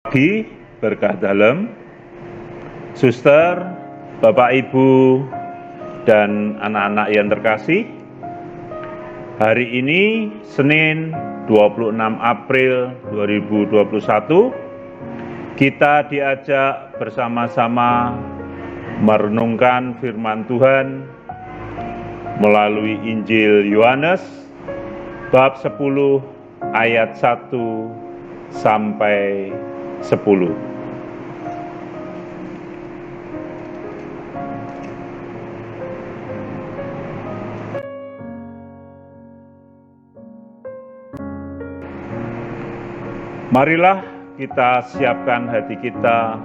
Pagi, berkah dalam, suster, Bapak Ibu, dan anak-anak yang terkasih. Hari ini Senin 26 April 2021, kita diajak bersama-sama merenungkan firman Tuhan melalui Injil Yohanes bab 10 ayat 1 sampai 10. Marilah kita siapkan hati kita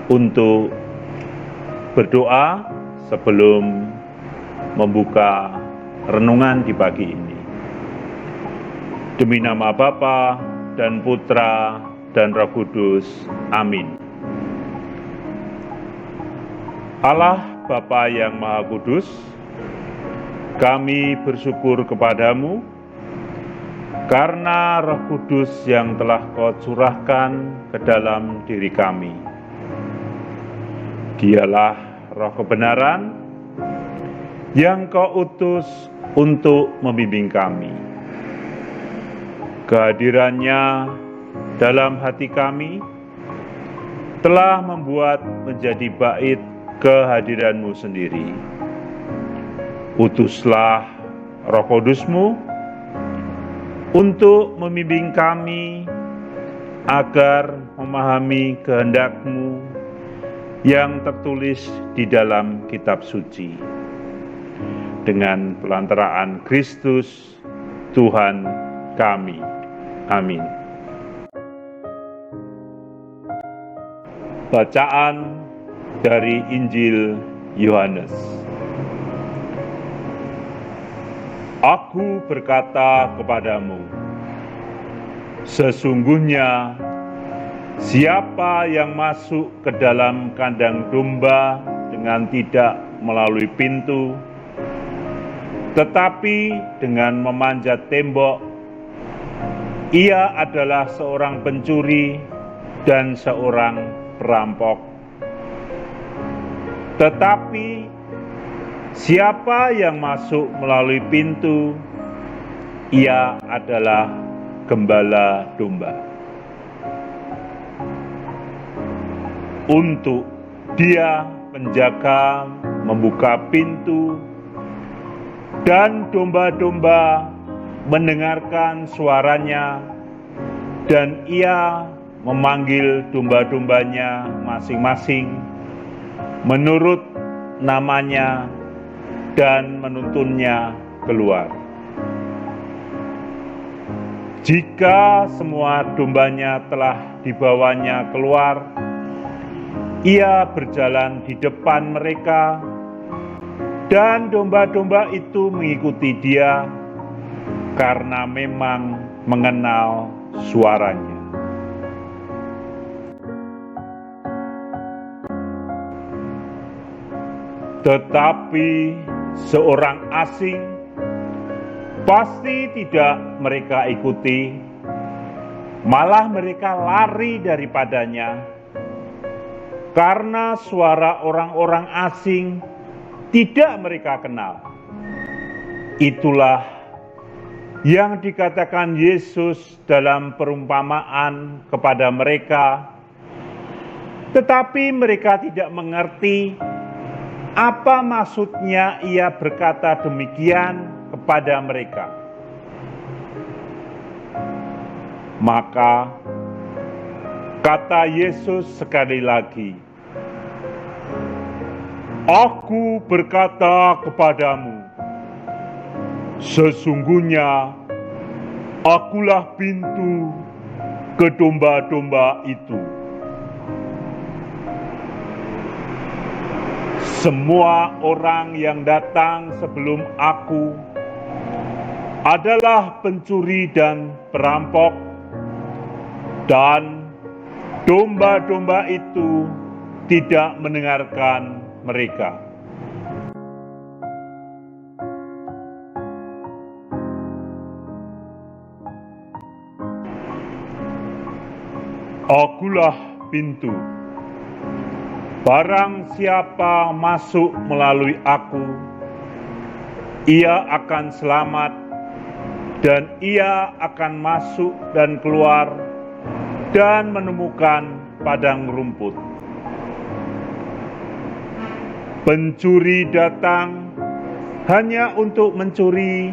untuk berdoa sebelum membuka renungan di pagi ini. Demi nama Bapa dan Putra dan Roh Kudus. Amin. Allah Bapa yang Maha Kudus, kami bersyukur kepadamu karena Roh Kudus yang telah Kau curahkan ke dalam diri kami. Dialah Roh kebenaran yang Kau utus untuk membimbing kami. Kehadirannya dalam hati kami telah membuat menjadi bait kehadiran-Mu sendiri. Utuslah Roh Kudus-Mu untuk membimbing kami agar memahami kehendak-Mu yang tertulis di dalam kitab suci. Dengan pelantaraan Kristus, Tuhan kami. Amin. Bacaan dari Injil Yohanes. Aku berkata kepadamu, sesungguhnya siapa yang masuk ke dalam kandang domba dengan tidak melalui pintu, tetapi dengan memanjat tembok, ia adalah seorang pencuri dan seorang perampok. Tetapi siapa yang masuk melalui pintu, ia adalah gembala domba. Untuk dia menjaga, membuka pintu, dan domba-domba mendengarkan suaranya, dan ia memanggil domba-dombanya masing-masing menurut namanya dan menuntunnya keluar. Jika semua dombanya telah dibawanya keluar, ia berjalan di depan mereka, dan domba-domba itu mengikuti dia karena memang mengenal suaranya. Tetapi seorang asing pasti tidak mereka ikuti, malah mereka lari daripadanya, karena suara orang-orang asing tidak mereka kenal. Itulah yang dikatakan Yesus dalam perumpamaan kepada mereka, tetapi mereka tidak mengerti apa maksudnya ia berkata demikian kepada mereka. Maka kata Yesus sekali lagi, Aku berkata kepadamu, sesungguhnya akulah pintu ke domba-domba itu. Semua orang yang datang sebelum aku adalah pencuri dan perampok, dan domba-domba itu tidak mendengarkan mereka. Akulah pintu. Barang siapa masuk melalui aku, ia akan selamat, dan ia akan masuk dan keluar dan menemukan padang rumput. Pencuri datang hanya untuk mencuri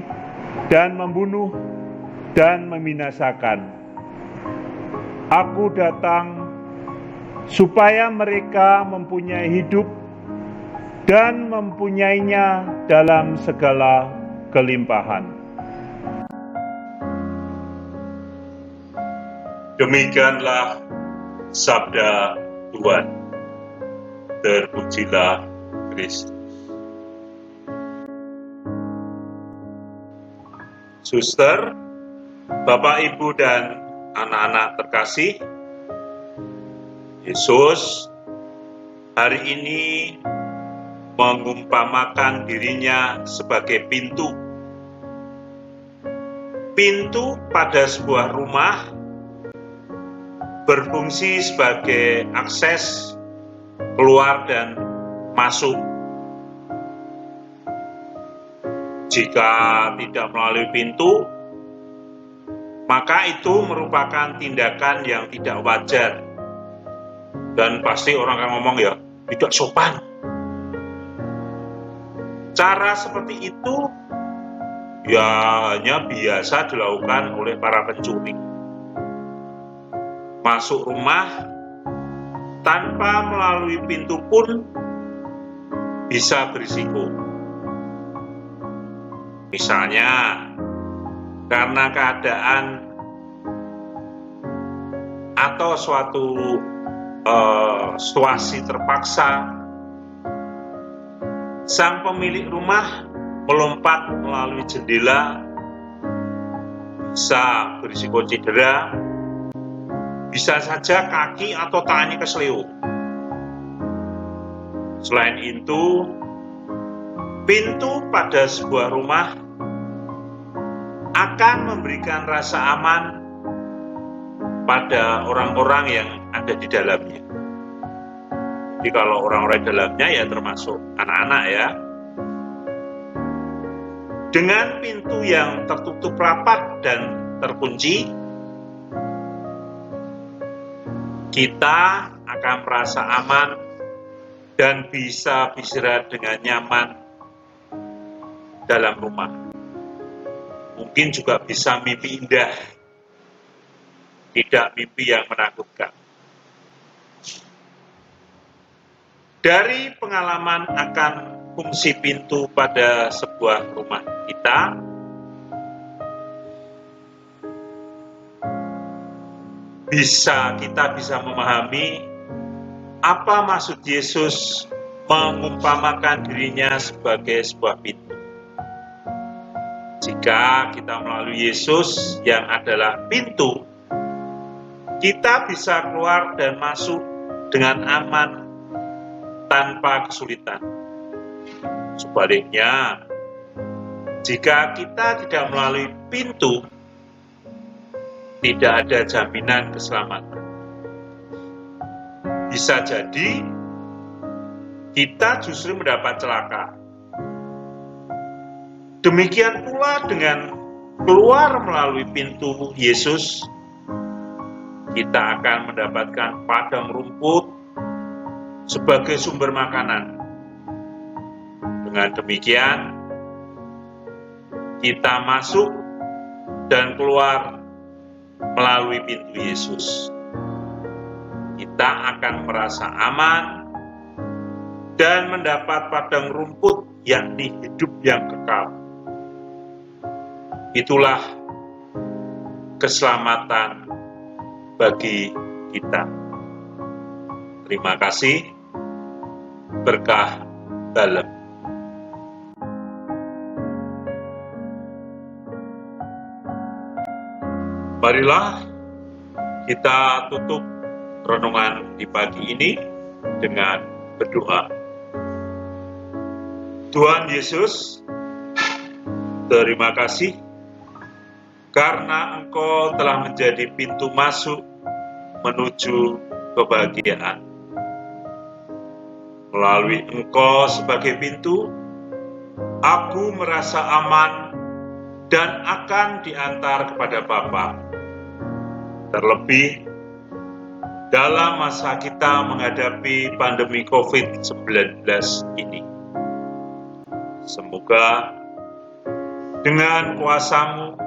dan membunuh dan membinasakan. Aku datang supaya mereka mempunyai hidup dan mempunyainya dalam segala kelimpahan. Demikianlah sabda Tuhan. Terpujilah Kristus. Suster, Bapak, Ibu, dan anak-anak terkasih, Yesus hari ini mengumpamakan dirinya sebagai pintu. Pintu pada sebuah rumah berfungsi sebagai akses keluar dan masuk. Jika tidak melalui pintu, maka itu merupakan tindakan yang tidak wajar. Dan pasti orang akan ngomong, ya, tidak sopan. Cara seperti itu ya hanya biasa dilakukan oleh para pencuri. Masuk rumah tanpa melalui pintu pun bisa berisiko. Misalnya, karena keadaan atau suatu situasi terpaksa, sang pemilik rumah melompat melalui jendela, bisa berisiko cedera, bisa saja kaki atau tangannya keseleo. Selain itu, pintu pada sebuah rumah akan memberikan rasa aman pada orang-orang yang ada di dalamnya. Jadi kalau orang-orang di dalamnya ya termasuk anak-anak ya. Dengan pintu yang tertutup rapat dan terkunci, kita akan merasa aman dan bisa beristirahat dengan nyaman dalam rumah. Mungkin juga bisa mimpi indah, tidak mimpi yang menakutkan. Dari pengalaman akan fungsi pintu pada sebuah rumah kita, kita bisa memahami apa maksud Yesus mengumpamakan dirinya sebagai sebuah pintu. Jika kita melalui Yesus yang adalah pintu, kita bisa keluar dan masuk dengan aman tanpa kesulitan. Sebaliknya, jika kita tidak melalui pintu, tidak ada jaminan keselamatan. Bisa jadi kita justru mendapat celaka. Demikian pula dengan keluar melalui pintu Yesus, kita akan mendapatkan padang rumput sebagai sumber makanan. Dengan demikian, kita masuk dan keluar melalui pintu Yesus. Kita akan merasa aman dan mendapat padang rumput, yakni hidup yang kekal. Itulah keselamatan bagi kita. Terima kasih. Berkah dalam. Marilah kita tutup renungan di pagi ini dengan berdoa. Tuhan Yesus, terima kasih karena Engkau telah menjadi pintu masuk menuju kebahagiaan. Melalui Engkau sebagai pintu, aku merasa aman dan akan diantar kepada Bapa. Terlebih dalam masa kita menghadapi pandemi COVID-19 ini. Semoga dengan kuasa-Mu,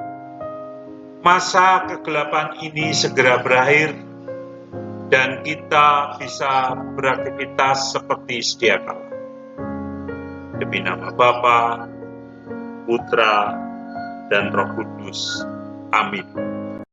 masa kegelapan ini segera berakhir dan kita bisa beraktivitas seperti sedia kala. Demi nama Bapa, Putra, dan Roh Kudus. Amin.